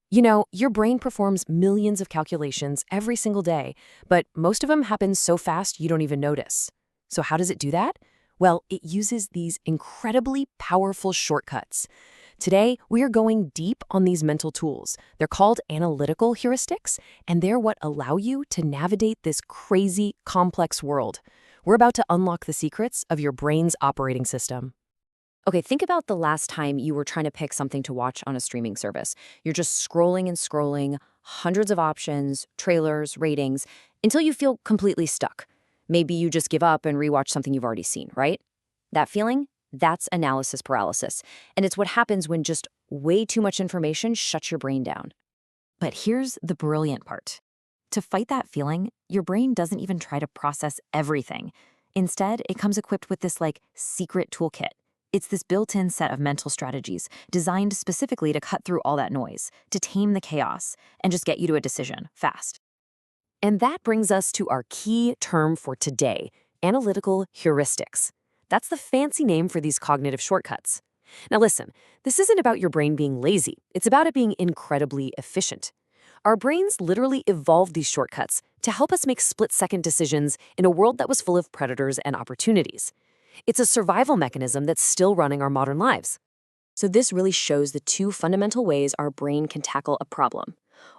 You know, your brain performs millions of calculations every single day, but most of them happen so fast you don't even notice. So how does it do that? Well, it uses these incredibly powerful shortcuts. Today, we are going deep on these mental tools. They're called analytical heuristics, and they're what allow you to navigate this crazy, complex world. We're about to unlock the secrets of your brain's operating system. Okay, think about the last time you were trying to pick something to watch on a streaming service. You're just scrolling and scrolling, hundreds of options, trailers, ratings, until you feel completely stuck. Maybe you just give up and rewatch something you've already seen, right? That feeling? That's analysis paralysis. And it's what happens when just way too much information shuts your brain down. But here's the brilliant part. To fight that feeling, your brain doesn't even try to process everything. Instead, it comes equipped with this secret toolkit. It's this built-in set of mental strategies designed specifically to cut through all that noise, to tame the chaos, and just get you to a decision fast. And that brings us to our key term for today, analytical heuristics. That's the fancy name for these cognitive shortcuts. Now listen, this isn't about your brain being lazy. It's about it being incredibly efficient. Our brains literally evolved these shortcuts to help us make split-second decisions in a world that was full of predators and opportunities. It's a survival mechanism that's still running our modern lives. So this really shows the two fundamental ways our brain can tackle a problem.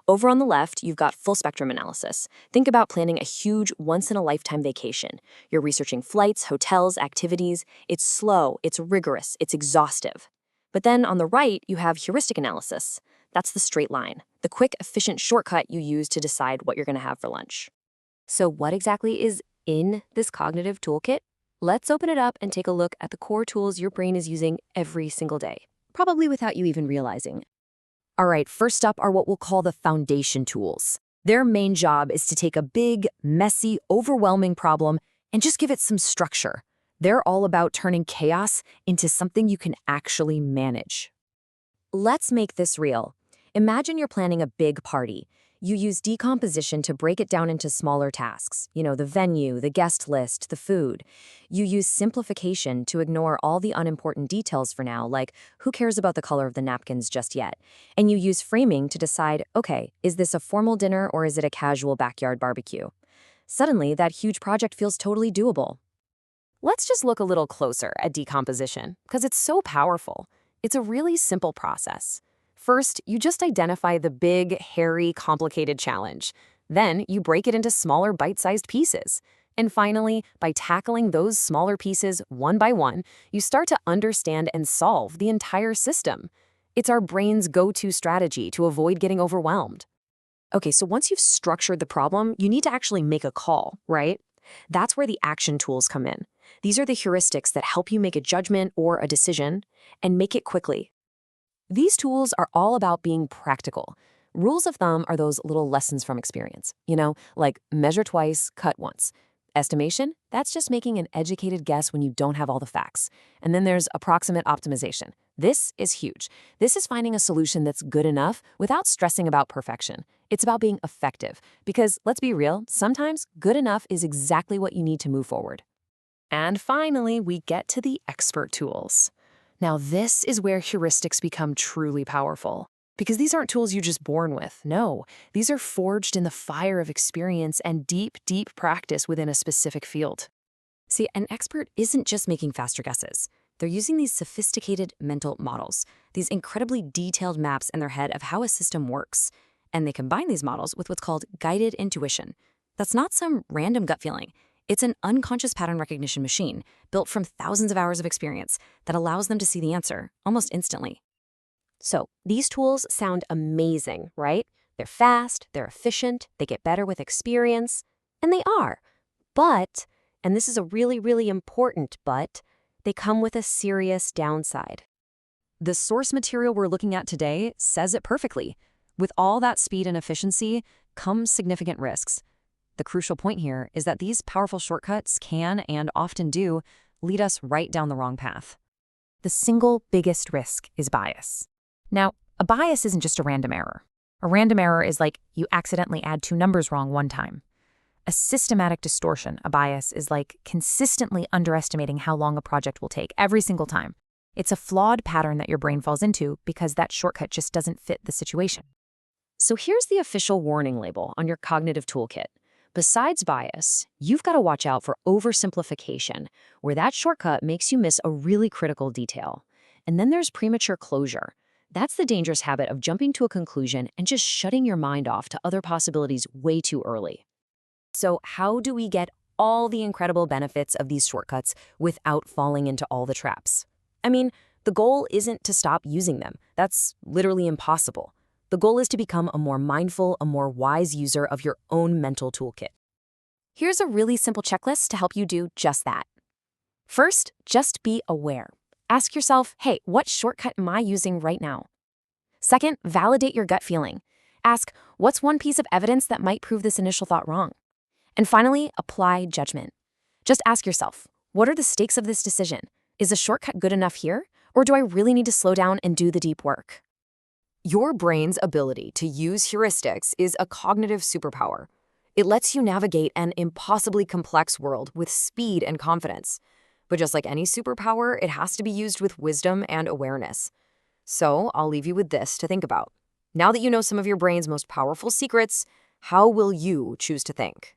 Over on the left, you've got full spectrum analysis. Think about planning a huge once-in-a-lifetime vacation. You're researching flights, hotels, activities. It's slow, it's rigorous, it's exhaustive. But then on the right, you have heuristic analysis. That's the straight line, the quick, efficient shortcut you use to decide what you're going to have for lunch. So what exactly is in this cognitive toolkit? Let's open it up and take a look at the core tools your brain is using every single day, probably without you even realizing. All right, first up are what we'll call the foundation tools. Their main job is to take a big, messy, overwhelming problem and just give it some structure. They're all about turning chaos into something you can actually manage. Let's make this real. Imagine you're planning a big party. You use decomposition to break it down into smaller tasks. The venue, the guest list, the food. You use simplification to ignore all the unimportant details for now, like who cares about the color of the napkins just yet? And you use framing to decide, okay, is this a formal dinner or is it a casual backyard barbecue? Suddenly, that huge project feels totally doable. Let's just look a little closer at decomposition, because it's so powerful. It's a really simple process. First, you just identify the big, hairy, complicated challenge. Then you break it into smaller bite-sized pieces. And finally, by tackling those smaller pieces one by one, you start to understand and solve the entire system. It's our brain's go-to strategy to avoid getting overwhelmed. Okay, so once you've structured the problem, you need to actually make a call, right? That's where the action tools come in. These are the heuristics that help you make a judgment or a decision, and make it quickly. These tools are all about being practical. Rules of thumb are those little lessons from experience, like measure twice, cut once. Estimation, that's just making an educated guess when you don't have all the facts. And then there's approximate optimization. This is huge. This is finding a solution that's good enough without stressing about perfection. It's about being effective, because let's be real, sometimes good enough is exactly what you need to move forward. And finally, we get to the expert tools. Now, this is where heuristics become truly powerful, because these aren't tools you're just born with. No, these are forged in the fire of experience and deep, deep practice within a specific field. See, an expert isn't just making faster guesses. They're using these sophisticated mental models, these incredibly detailed maps in their head of how a system works. And they combine these models with what's called guided intuition. That's not some random gut feeling. It's an unconscious pattern recognition machine built from thousands of hours of experience that allows them to see the answer almost instantly. So these tools sound amazing, right? They're fast, they're efficient, they get better with experience, and they are. But, and this is a really, really important but, they come with a serious downside. The source material we're looking at today says it perfectly. With all that speed and efficiency comes significant risks. The crucial point here is that these powerful shortcuts can, and often do, lead us right down the wrong path. The single biggest risk is bias. Now, a bias isn't just a random error. A random error is like you accidentally add two numbers wrong one time. A systematic distortion, a bias, is like consistently underestimating how long a project will take every single time. It's a flawed pattern that your brain falls into because that shortcut just doesn't fit the situation. So here's the official warning label on your cognitive toolkit. Besides bias, you've got to watch out for oversimplification, where that shortcut makes you miss a really critical detail. And then there's premature closure. That's the dangerous habit of jumping to a conclusion and just shutting your mind off to other possibilities way too early. So how do we get all the incredible benefits of these shortcuts without falling into all the traps? I mean, the goal isn't to stop using them. That's literally impossible. The goal is to become a more mindful, a more wise user of your own mental toolkit. Here's a really simple checklist to help you do just that. First, just be aware. Ask yourself, hey, what shortcut am I using right now? Second, validate your gut feeling. Ask, what's one piece of evidence that might prove this initial thought wrong? And finally, apply judgment. Just ask yourself, what are the stakes of this decision? Is a shortcut good enough here? Or do I really need to slow down and do the deep work? Your brain's ability to use heuristics is a cognitive superpower. It lets you navigate an impossibly complex world with speed and confidence. But just like any superpower, it has to be used with wisdom and awareness. So I'll leave you with this to think about. Now that you know some of your brain's most powerful secrets, how will you choose to think?